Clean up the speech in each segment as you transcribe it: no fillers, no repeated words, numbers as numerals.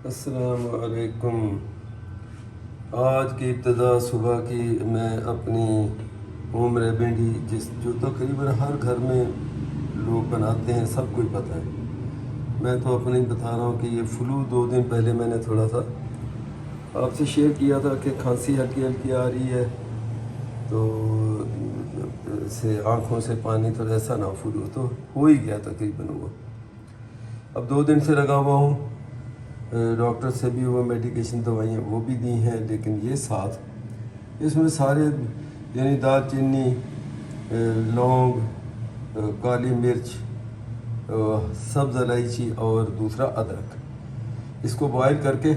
السلام علیکم۔ آج کی ابتدا صبح کی میں اپنی عمر بھنڈی جو تقریباً ہر گھر میں لوگ بناتے ہیں، سب کو پتہ ہے۔ میں تو اپنی بتا رہا ہوں کہ یہ فلو 2 دن پہلے میں نے تھوڑا سا آپ سے شیئر کیا تھا کہ کھانسی ہلکی ہلکی آ رہی ہے، تو آنکھوں سے پانی تھوڑا ایسا نہ فلو تو ہو ہی گیا تقریباً وہ۔ اب 2 دن سے لگا ہوا ہوں، ڈاکٹر سے بھی وہ میڈیکیشن دوائیاں وہ بھی دی ہیں، لیکن یہ ساتھ اس میں سارے یعنی دال چینی، لونگ، کالی مرچ، سبز الائچی اور دوسرا ادرک، اس کو بوائل کر کے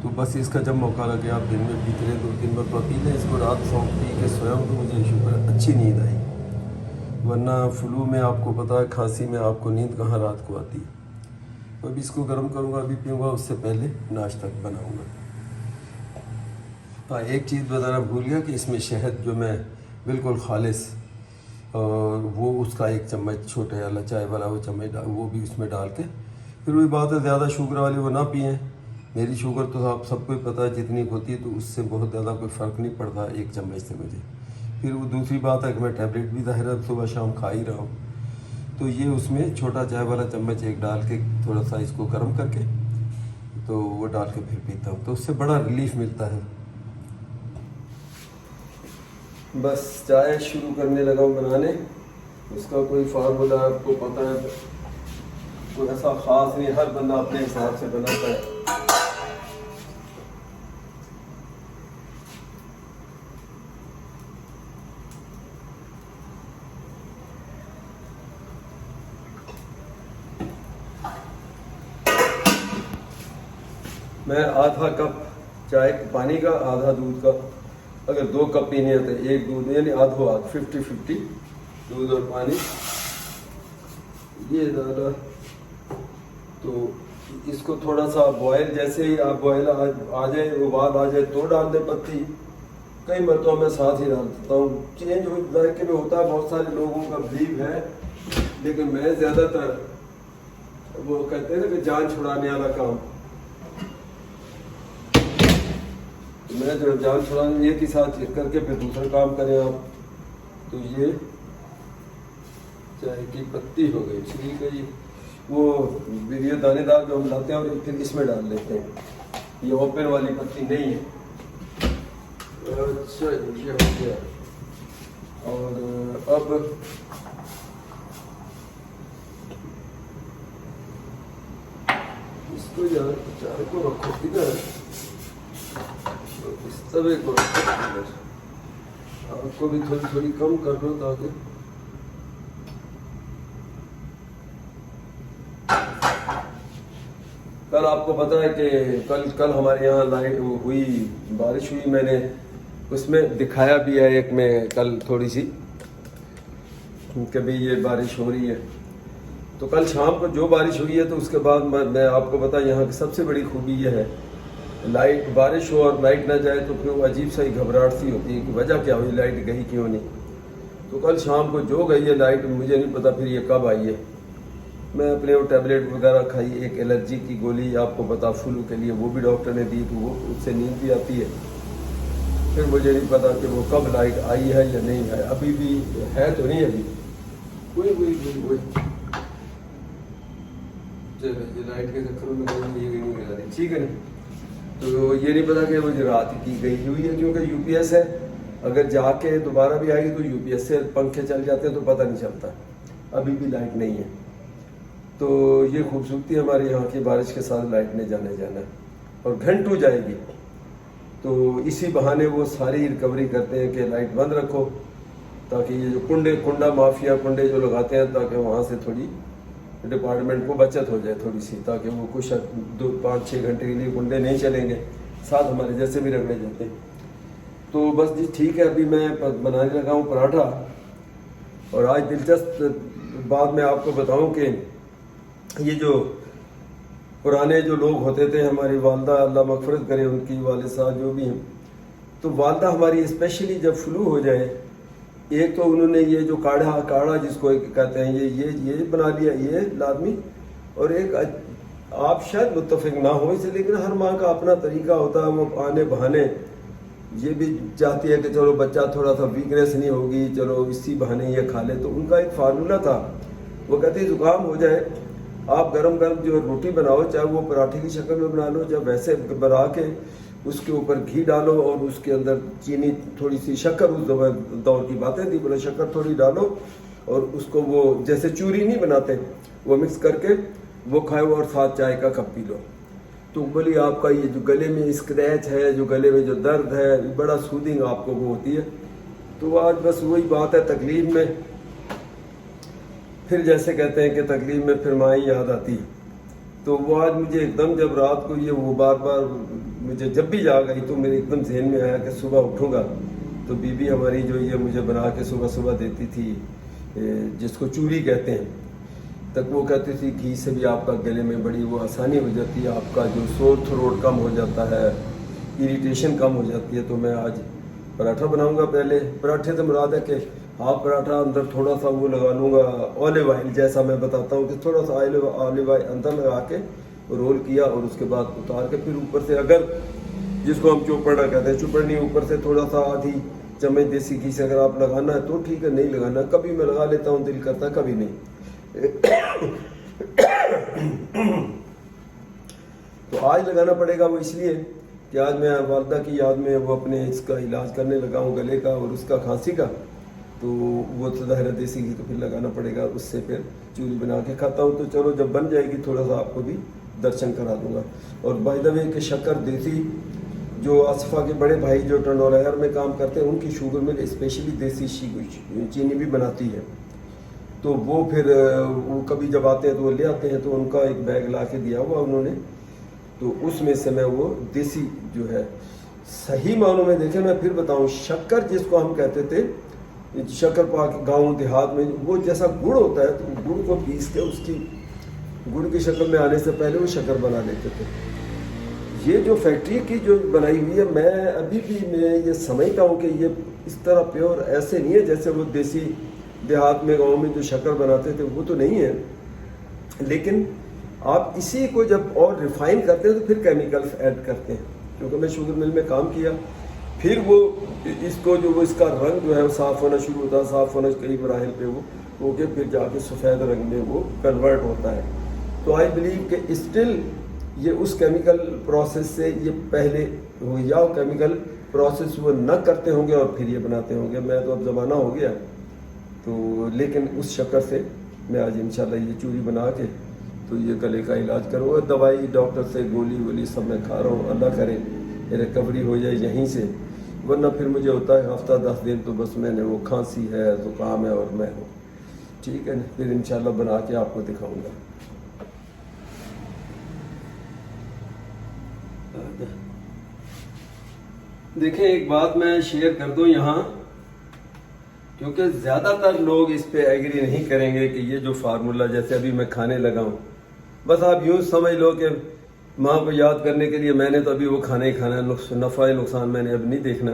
تو بس اس کا جب موقع لگے آپ دن میں پیتے رہے، 2-3 مرتبہ پی لیں اس کو، رات سونپ پی کے سویا ہوں تو مجھے شکر اچھی نیند آئی، ورنہ فلو میں آپ کو پتہ ہے کھانسی میں آپ کو نیند کہاں رات کو آتی ہے۔ تو ابھی اس کو گرم کروں گا، ابھی پیوں گا، اس سے پہلے ناشتہ بناؤں گا۔ ہاں، ایک چیز بتانا بھول گیا کہ اس میں شہد جو میں بالکل خالص، اور وہ اس کا 1 چمچ چھوٹے والا چائے والا وہ چمچ وہ بھی اس میں ڈال کے، پھر وہی بات ہے زیادہ شوگر والے وہ نہ پئیں۔ میری شوگر تو آپ سب کو ہی پتہ ہے جتنی ہوتی ہے، تو اس سے بہت زیادہ کوئی فرق نہیں پڑتا 1 چمچ سے مجھے۔ پھر وہ دوسری بات ہے کہ میں ٹیبلیٹ بھی ظاہر ہے صبح شام کھا ہی رہا ہوں، تو یہ اس میں چھوٹا چائے والا چمچ 1 ڈال کے تھوڑا سا اس کو گرم کر کے تو وہ ڈال کے پھر پیتا ہوں، تو اس سے بڑا ریلیف ملتا ہے۔ بس چائے شروع کرنے لگا ہوں بنانے، اس کا کوئی فارمولا آپ کو پتہ ہے، کوئی ایسا خاص نہیں، ہر بندہ اپنے حساب سے بناتا ہے۔ میں آدھا کپ چائے پانی کا، آدھا دودھ کا، اگر 2 کپ پینے ہیں تو 1 دودھ، یعنی آدھو آدھ 50-50 دودھ اور پانی یہ ڈالا۔ تو اس کو تھوڑا سا بوائل، جیسے ہی آپ بوائل آ جائے، ابال آ جائے تو ڈال دیں پتی، کئی مرتبہ میں ساتھ ہی ڈال دیتا ہوں، چینج ذائقے میں ہوتا ہے، بہت سارے لوگوں کا بلیو ہے، لیکن میں زیادہ تر وہ کہتے ہیں نا کہ جان چھڑانے والا کام، میں جو جان چھڑانے ایک ہی ساتھ کر کے پھر دوسرا کام کریں آپ۔ تو یہ چائے کی پتی ہو گئی، ٹھیک ہے جی۔ وہ یہ دانے دار جو ہم لاتے ہیں اور پھر اس میں ڈال لیتے ہیں، یہ اوپن والی پتی نہیں ہے۔ اچھا یہ ہو گیا، اور اب اس کو یار چائے کو رکھو ادھر، اس طوے کو رکھو ادھر، آپ کو بھی تھوڑی کم کر لو تاکہ کل آپ کو پتہ ہے کہ کل ہمارے یہاں لائٹ ہوئی، بارش ہوئی، میں نے اس میں دکھایا بھی ہے ایک میں کل تھوڑی سی کہ بھی یہ بارش ہو رہی ہے، تو کل شام کو جو بارش ہوئی ہے، تو اس کے بعد میں آپ کو پتہ یہاں کی سب سے بڑی خوبی یہ ہے، لائٹ بارش ہو اور لائٹ نہ جائے تو پھر وہ عجیب سا ہی گھبراہٹ سی ہوتی ہے کہ وجہ کیا ہوئی، لائٹ گئی کیوں نہیں۔ تو کل شام کو جو گئی ہے لائٹ، مجھے نہیں پتا پھر یہ کب آئی ہے۔ میں اپنے وہ ٹیبلیٹ وغیرہ کھائی، ایک الرجی کی گولی آپ کو پتا فلو کے لیے، وہ بھی ڈاکٹر نے دی، تو وہ اس سے نیند بھی آتی ہے۔ پھر مجھے نہیں پتا کہ وہ کب لائٹ آئی ہے یا نہیں ہے، ابھی بھی ہے تو نہیں، ابھی وہی لائٹ کے چکروں میں نہیں ملا رہی، ٹھیک ہے نا۔ تو یہ نہیں پتا کہ وہ رات کی گئی ہوئی ہے، کیونکہ یو پی ایس ہے، اگر جا کے دوبارہ بھی آئے گی تو یو پی ایس سے پنکھے چل جاتے ہیں تو پتہ نہیں چلتا، ابھی بھی لائٹ نہیں ہے۔ تو یہ خوبصورتی ہمارے یہاں کی، بارش کے ساتھ لائٹ نے جانا ہے، اور گھنٹوں جائے گی، تو اسی بہانے وہ ساری ریکوری کرتے ہیں کہ لائٹ بند رکھو، تاکہ یہ جو کنڈا مافیا کنڈے جو لگاتے ہیں، تاکہ وہاں سے تھوڑی ڈپارٹمنٹ کو بچت ہو جائے تھوڑی سی، تاکہ وہ کچھ 2-5-6 گھنٹے کے لیے کنڈے نہیں چلیں گے، ساتھ ہمارے جیسے بھی رگڑے جاتے ہیں۔ تو بس جی ٹھیک ہے، ابھی میں بنانے لگا ہوں پراٹھا، اور آج دلچسپ بات میں آپ کو بتاؤں کہ یہ جو پرانے جو لوگ ہوتے تھے، ہماری والدہ اللہ مغفرت کرے ان کی، والد صاحب جو بھی ہیں، تو والدہ ہماری اسپیشلی جب فلو ہو جائے، ایک تو انہوں نے یہ جو کاڑھا جس کو کہتے ہیں یہ بنا لیا، یہ لازمی، اور ایک آپ شاید متفق نہ ہو اسے، لیکن ہر ماں کا اپنا طریقہ ہوتا ہے، وہ آنے بہانے یہ بھی چاہتی ہے کہ چلو بچہ تھوڑا سا ویکنیس نہیں ہوگی، چلو اسی بہانے یہ کھا لے. تو ان کا ایک فارمولہ تھا، وہ کہتے زکام ہو جائے آپ گرم گرم جو روٹی بناؤ، چاہے وہ پراٹھے کی شکل میں بنا لو، چاہے ویسے بنا کے اس کے اوپر گھی ڈالو اور اس کے اندر چینی تھوڑی سی شکر، اس دور کی باتیں تھی، بولے شکر تھوڑی ڈالو اور اس کو وہ جیسے چوری نہیں بناتے وہ مکس کر کے وہ کھائے اور ساتھ چائے کا کپ پی لو. تو بولی آپ کا یہ جو گلے میں اسکریچ ہے، جو گلے میں جو درد ہے، بڑا سودنگ آپ کو وہ ہوتی ہے. تو آج بس وہی بات ہے، تکلیف میں پھر جیسے کہتے ہیں کہ تکلیف میں پھر ماں ہی یاد آتی. تو وہ آج مجھے ایک دم جب رات کو یہ وہ بار بار مجھے جب بھی جاگ آئی تو میرے ایک دم ذہن میں آیا کہ صبح اٹھوں گا تو بی بی ہماری جو یہ مجھے بنا کے صبح صبح دیتی تھی، جس کو چوری کہتے ہیں، تک وہ کہتی تھی گھی سے بھی آپ کا گلے میں بڑی وہ آسانی ہو جاتی ہے، آپ کا جو سور تھروٹ کم ہو جاتا ہے، اریٹیشن کم ہو جاتی ہے. تو میں آج پراٹھا بناؤں گا. پہلے پراٹھے سے مراد ہے کہ ہاف پراٹھا اندر تھوڑا سا وہ لگا لوں گا اولیو آئل، جیسا میں بتاتا ہوں کہ تھوڑا سا اولیو آئل اندر لگا کے رول کیا اور اس کے بعد اتار کے پھر اوپر سے، اگر جس کو ہم چوپڑا کہتے ہیں چوپڑنی، اوپر سے تھوڑا سا آدھی چمچ دیسی گھی سے اگر آپ لگانا ہے تو ٹھیک ہے، نہیں لگانا کبھی میں لگا لیتا ہوں، دل کرتا ہے کبھی نہیں. تو آج لگانا پڑے گا وہ اس لیے کہ آج میں والدہ کی یاد میں وہ اپنے اس کا علاج کرنے لگا ہوں گلے کا اور اس کا کھانسی کا. تو وہ تو ظاہر دیسی گھی تو پھر لگانا پڑے گا، اس سے پھر چوری بنا کے کھاتا ہوں. تو چلو جب بن جائے گی تھوڑا سا آپ کو بھی درشن کرا دوں گا. اور بائی دا وے کہ شکر دیسی جو آصفہ کے بڑے بھائی جو ٹنڈولا ایئر میں کام کرتے ہیں، ان کی شوگر مل اسپیشلی دیسی چینی بھی بناتی ہے. تو وہ پھر وہ کبھی جب آتے ہیں تو وہ لے آتے ہیں، تو ان کا ایک بیگ لا کے دیا ہوا انہوں نے، تو اس میں سے میں وہ دیسی جو ہے صحیح معنوں میں دیکھیں، میں پھر بتاؤں، شکر جس کو ہم کہتے تھے شکر پاک گاؤں دیہات میں وہ جیسا گڑ ہوتا ہے، تو گڑ کو پیس کے اس کی گڑ کی شکل میں آنے سے پہلے وہ شکر بنا لیتے تھے. یہ جو فیکٹری کی جو بنائی ہوئی ہے، میں ابھی بھی میں یہ سمجھتا ہوں کہ یہ اس طرح پیور ایسے نہیں ہے جیسے وہ دیسی دیہات میں گاؤں میں جو شکر بناتے تھے، وہ تو نہیں ہے. لیکن آپ اسی کو جب اور ریفائن کرتے ہیں تو پھر کیمیکلز ایڈ کرتے ہیں. کیونکہ میں شوگر مل میں کام کیا، پھر وہ اس کو جو وہ اس کا رنگ جو ہے وہ صاف ہونا شروع ہوتا ہے، صاف ہونا کئی مراحل پہ وہ ہو کے پھر جا کے سفید رنگ میں وہ کنورٹ ہوتا ہے. تو آئی بلیو کہ اسٹل یہ اس کیمیکل پروسیس سے یہ پہلے ہو، یا وہ کیمیکل پروسیس وہ نہ کرتے ہوں گے اور پھر یہ بناتے ہوں گے. میں تو اب زمانہ ہو گیا تو، لیکن اس شکر سے میں آج انشاءاللہ یہ چوری بنا کے تو یہ گلے کا علاج کروں گا. دوائی ڈاکٹر سے گولی وولی سب میں کھا رہا ہوں، اللہ کرے ریکوری ہو جائے یہیں سے، ورنہ پھر مجھے ہوتا ہے ہفتہ 10 دن تو بس میں نے وہ کھانسی ہے، زکام ہے اور میں ہوں. ٹھیک ہے، پھر انشاءاللہ بنا کے آپ کو دکھاؤں گا. دیکھیں ایک بات میں شیئر کر دوں یہاں، کیونکہ زیادہ تر لوگ اس پہ ایگری نہیں کریں گے کہ یہ جو فارمولہ جیسے ابھی میں کھانے لگا ہوں، بس آپ یوں سمجھ لو کہ ماں کو یاد کرنے کے لیے میں نے تو ابھی وہ کھانا ہی کھانا ہے، نفع نقصان میں نے اب نہیں دیکھنا.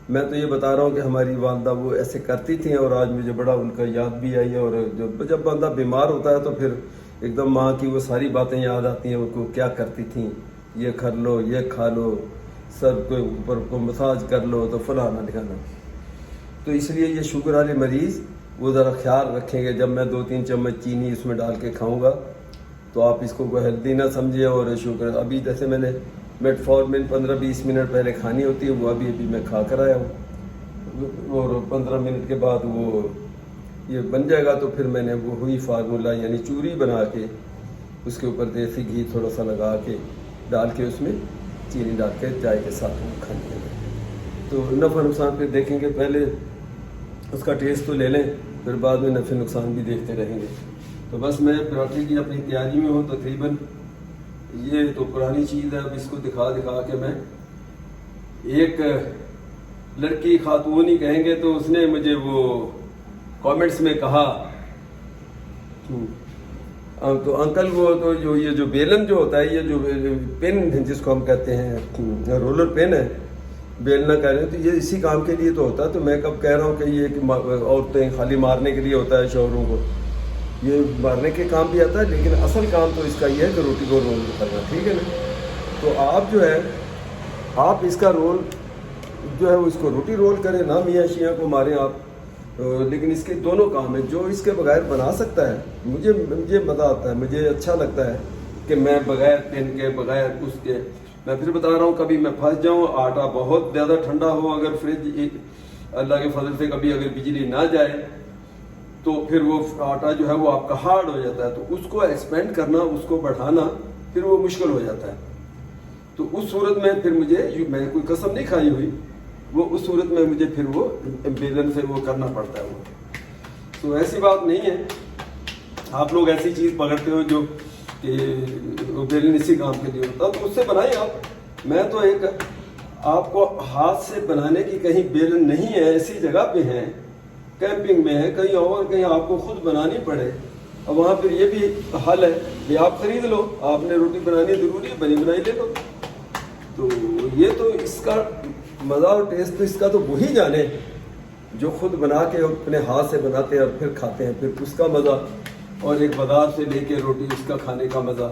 میں تو یہ بتا رہا ہوں کہ ہماری والدہ وہ ایسے کرتی تھیں اور آج مجھے بڑا ان کا یاد بھی آئی ہے. اور جب بندہ بیمار ہوتا ہے تو پھر ایک دم ماں کی وہ ساری باتیں یاد آتی ہیں، ان کو کیا کرتی تھیں، یہ کر لو، یہ کھا لو، سر کے اوپر کو مساج کر لو تو فلانا ڈھکانا. تو اس لیے یہ شوگر والے مریض وہ ذرا خیال رکھیں گے، جب میں 2-3 چمچ چینی اس میں ڈال کے کھاؤں گا تو آپ اس کو کوئی ہیلدی نہ سمجھیں. اور شوگر ابھی جیسے میں نے میٹفورمن 15-20 منٹ پہلے کھانی ہوتی ہے، وہ ابھی میں کھا کر آیا ہوں، اور 15 منٹ کے بعد وہ یہ بن جائے گا. تو پھر میں نے وہ ہوئی فارمولہ یعنی چوری بنا کے اس کے اوپر دیسی گھی تھوڑا سا لگا کے ڈال کے اس میں چینی ڈال کے چائے کے ساتھ وہ کھانے لگے. تو نفع نقصان پھر دیکھیں گے، پہلے اس کا ٹیسٹ تو لے لیں، پھر بعد میں نفع نقصان بھی دیکھتے رہیں گے. تو بس میں پراٹھے کی اپنی تیاری میں ہوں تقریباً. یہ تو پرانی چیز ہے، اب اس کو دکھا کے میں ایک لڑکی خاتون ہی کہیں گے تو اس نے مجھے وہ کامنٹس میں کہا تو انکل وہ تو یہ جو بیلن جو ہوتا ہے، یہ جو پین جس کو ہم کہتے ہیں رولر پین ہے، بیلنا کہہ رہے ہیں، تو یہ اسی کام کے لیے تو ہوتا ہے. تو میں کب کہہ رہا ہوں کہ یہ عورتیں خالی مارنے کے لیے ہوتا ہے شوہروں کو. یہ مارنے کے کام بھی آتا ہے، لیکن اصل کام تو اس کا یہ ہے کہ روٹی کو رول کرنا، ٹھیک ہے نا. تو آپ جو ہے آپ اس کا رول جو ہے وہ اس کو روٹی رول کریں، نہ میاں شیاں کو ماریں آپ، لیکن اس کے دونوں کام ہیں. جو اس کے بغیر بنا سکتا ہے، مجھے مزہ آتا ہے، مجھے اچھا لگتا ہے کہ میں بغیر پین کے، بغیر اس کے، میں پھر بتا رہا ہوں کبھی میں پھنس جاؤں، آٹا بہت زیادہ ٹھنڈا ہو، اگر فریج اللہ کے فضل سے کبھی اگر بجلی نہ جائے تو پھر وہ آٹا جو ہے وہ آپ کا ہارڈ ہو جاتا ہے، تو اس کو ایکسپینڈ کرنا، اس کو بڑھانا پھر وہ مشکل ہو جاتا ہے. تو اس صورت میں پھر میں کوئی قسم نہیں کھائی ہوئی، وہ اس صورت میں مجھے پھر وہ بیلن سے وہ کرنا پڑتا ہے. وہ تو ایسی بات نہیں ہے، آپ لوگ ایسی چیز پکڑتے ہو جو کہ بیلن اسی کام کے لیے ہوتا، تو اس سے بنائیں آپ. میں تو ایک آپ کو ہاتھ سے بنانے کی کہیں بیلن نہیں ہے، ایسی جگہ پہ ہیں، کیمپنگ میں ہے، کہیں اور کہیں آپ کو خود بنانی پڑے، اور وہاں پھر یہ بھی حل ہے کہ آپ خرید لو، آپ نے روٹی بنانی ضروری ہے، بنی بنائی لے لو. تو یہ تو اس کا مزہ اور ٹیسٹ تو اس کا تو وہی جانے جو خود بنا کے اپنے ہاتھ سے بناتے ہیں اور پھر کھاتے ہیں، پھر اس کا مزہ اور ایک بازار سے لے کے روٹی اس کا کھانے کا مزہ،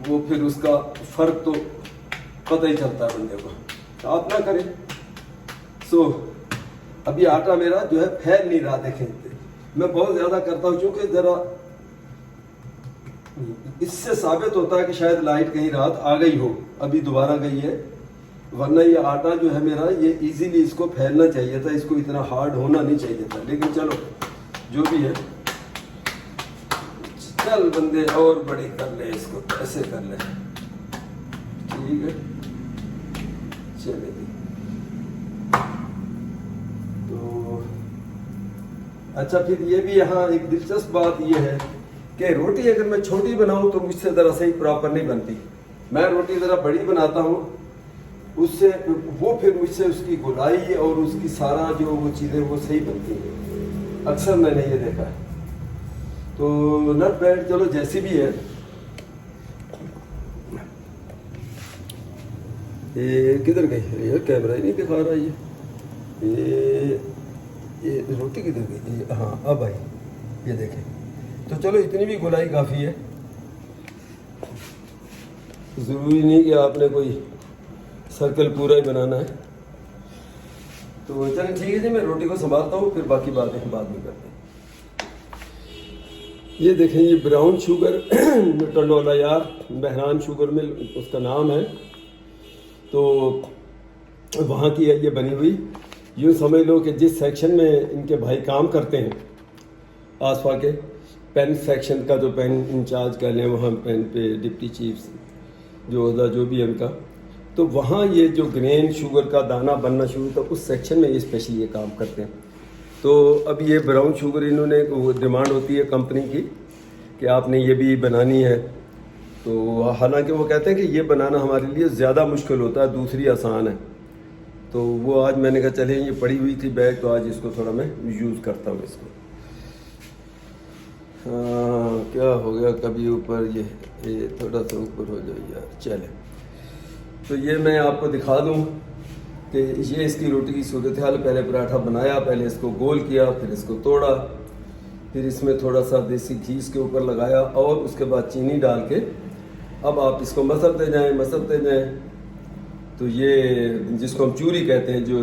وہ پھر اس کا فرق تو پتہ ہی چلتا ہے بندے کو. آپ نہ کریں. ابھی آٹا میرا جو ہے پھیل نہیں رہا، دیکھیں میں بہت زیادہ کرتا ہوں چونکہ ذرا اس سے ثابت ہوتا ہے کہ شاید لائٹ کہیں رات آ گئی ہو، ابھی دوبارہ گئی ہے، ورنہ یہ آٹا جو ہے میرا یہ ایزیلی اس کو پھیلنا چاہیے تھا، اس کو اتنا ہارڈ ہونا نہیں چاہیے تھا. لیکن چلو جو بھی ہے، چل بندے اور بڑی کر لیں، اس کو ایسے کر لیں، ٹھیک ہے. چلے جی. تو اچھا، پھر یہ بھی یہاں ایک دلچسپ بات یہ ہے کہ روٹی اگر میں چھوٹی بناؤں تو مجھ سے ذرا صحیح پراپر نہیں بنتی. میں روٹی ذرا بڑی بناتا ہوں، اس سے وہ پھر مجھ سے اس کی گولائی اور اس کی سارا جو وہ چیزیں وہ صحیح بنتی ہیں. اکثر میں نے یہ دیکھا ہے. تو نٹ بیٹ چلو جیسی بھی ہے. یہ کدھر گئی؟ یہ کیمرہ ہی نہیں دکھا رہا. یہ روٹی کدھر گئی؟ ہاں اب آئی، یہ دیکھیں. تو چلو اتنی بھی گولائی کافی ہے، ضروری نہیں کہ آپ نے کوئی سرکل پورا ہی بنانا ہے. تو چلیں ٹھیک ہے جی، میں روٹی کو سنبھالتا ہوں، پھر باقی باتیں بعد میں کرتے ہیں. یہ دیکھیں، یہ براؤن شوگر ٹنڈولا یار بہران شوگر مل اس کا نام ہے، تو وہاں کی ہے یہ بنی ہوئی. یوں سمجھ لو کہ جس سیکشن میں ان کے بھائی کام کرتے ہیں آسفا کے پین سیکشن کا، جو پین انچارج کر لیں، وہاں پین پہ ڈپٹی چیف جو عہدہ جو بھی ہے ان کا، تو وہاں یہ جو گرین شوگر کا دانہ بننا شروع تھا، اس سیکشن میں یہ اسپیشلی یہ کام کرتے ہیں. تو اب یہ براؤن شوگر انہوں نے وہ ڈیمانڈ ہوتی ہے کمپنی کی کہ آپ نے یہ بھی بنانی ہے. تو حالانکہ وہ کہتے ہیں کہ یہ بنانا ہمارے لیے زیادہ مشکل ہوتا ہے، دوسری آسان ہے. تو وہ آج میں نے کہا چلیں یہ پڑی ہوئی تھی بیگ، تو آج اس کو تھوڑا میں یوز کرتا ہوں. اس کو کیا ہو گیا کبھی اوپر، یہ تھوڑا سا اوپر ہو جائے یار. چلے تو یہ میں آپ کو دکھا دوں کہ یہ اس کی روٹی کی صورتحال. پہلے پراٹھا بنایا، پہلے اس کو گول کیا، پھر اس کو توڑا، پھر اس میں تھوڑا سا دیسی گھی اس کے اوپر لگایا، اور اس کے بعد چینی ڈال کے اب آپ اس کو مسلتے جائیں. تو یہ جس کو ہم چوری کہتے ہیں، جو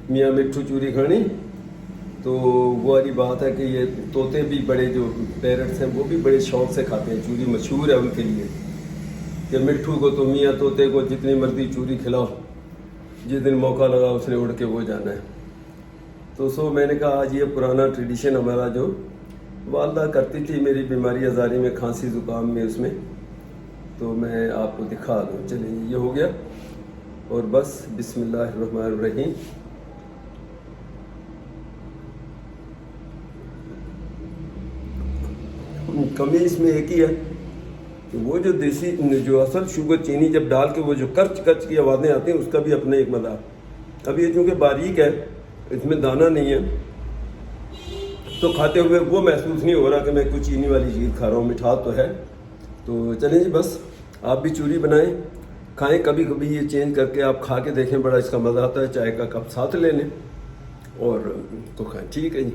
میاں مٹھو چوری کھانی، تو وہ والی بات ہے کہ یہ طوطے بھی بڑے جو پیرٹس ہیں وہ بھی بڑے شوق سے کھاتے ہیں چوری. مشہور ہے ان کے لیے کہ مٹھو کو تو میاں طوطے کو جتنی مرضی چوری کھلاؤ، جس دن موقع لگا اس نے اڑ کے وہ جانا ہے. تو میں نے کہا آج یہ پرانا ٹریڈیشن ہمارا جو والدہ کرتی تھی میری بیماری ازاری میں، کھانسی زکام میں، اس میں، تو میں آپ کو دکھا دوں. چلیں یہ ہو گیا، اور بس بسم اللہ الرحمن الرحیم. کمی اس میں ایک ہی ہے کہ وہ جو دیسی جو اصل شوگر چینی جب ڈال کے وہ جو کرچ کرچ کی آوازیں آتی ہیں، اس کا بھی اپنا ایک مزہ. اب یہ چونکہ باریک ہے، اس میں دانہ نہیں ہے، تو کھاتے ہوئے وہ محسوس نہیں ہو رہا کہ میں کوئی چینی والی چیز کھا رہا ہوں. مٹھاس تو ہے. تو چلیں جی، بس آپ بھی چوری بنائیں، کھائیں. کبھی کبھی یہ چینج کر کے آپ کھا کے دیکھیں، بڑا اس کا مزہ آتا ہے. چائے کا کپ ساتھ لے لیں اور تو کھائیں. ٹھیک ہے جی.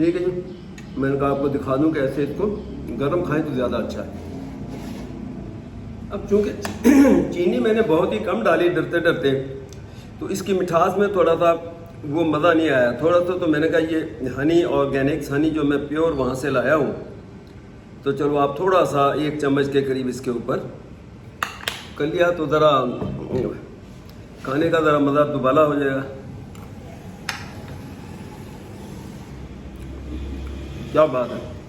ٹھیک ہے جی، میں نے کہا آپ کو دکھا دوں کہ ایسے اس کو گرم کھائیں تو زیادہ اچھا ہے۔ اب چونکہ چینی میں نے بہت ہی کم ڈالی ڈرتے ڈرتے، تو اس کی مٹھاس میں تھوڑا سا وہ مزہ نہیں آیا تھوڑا سا، تو میں نے کہا یہ ہنی آرگینکس ہنی جو میں پیور وہاں سے لایا ہوں، تو چلو آپ تھوڑا سا 1 چمچ کے قریب اس کے اوپر کر لیا تو ذرا کھانے کا ذرا مزہ دوبالا ہو جائے گا۔ کیا بات ہے۔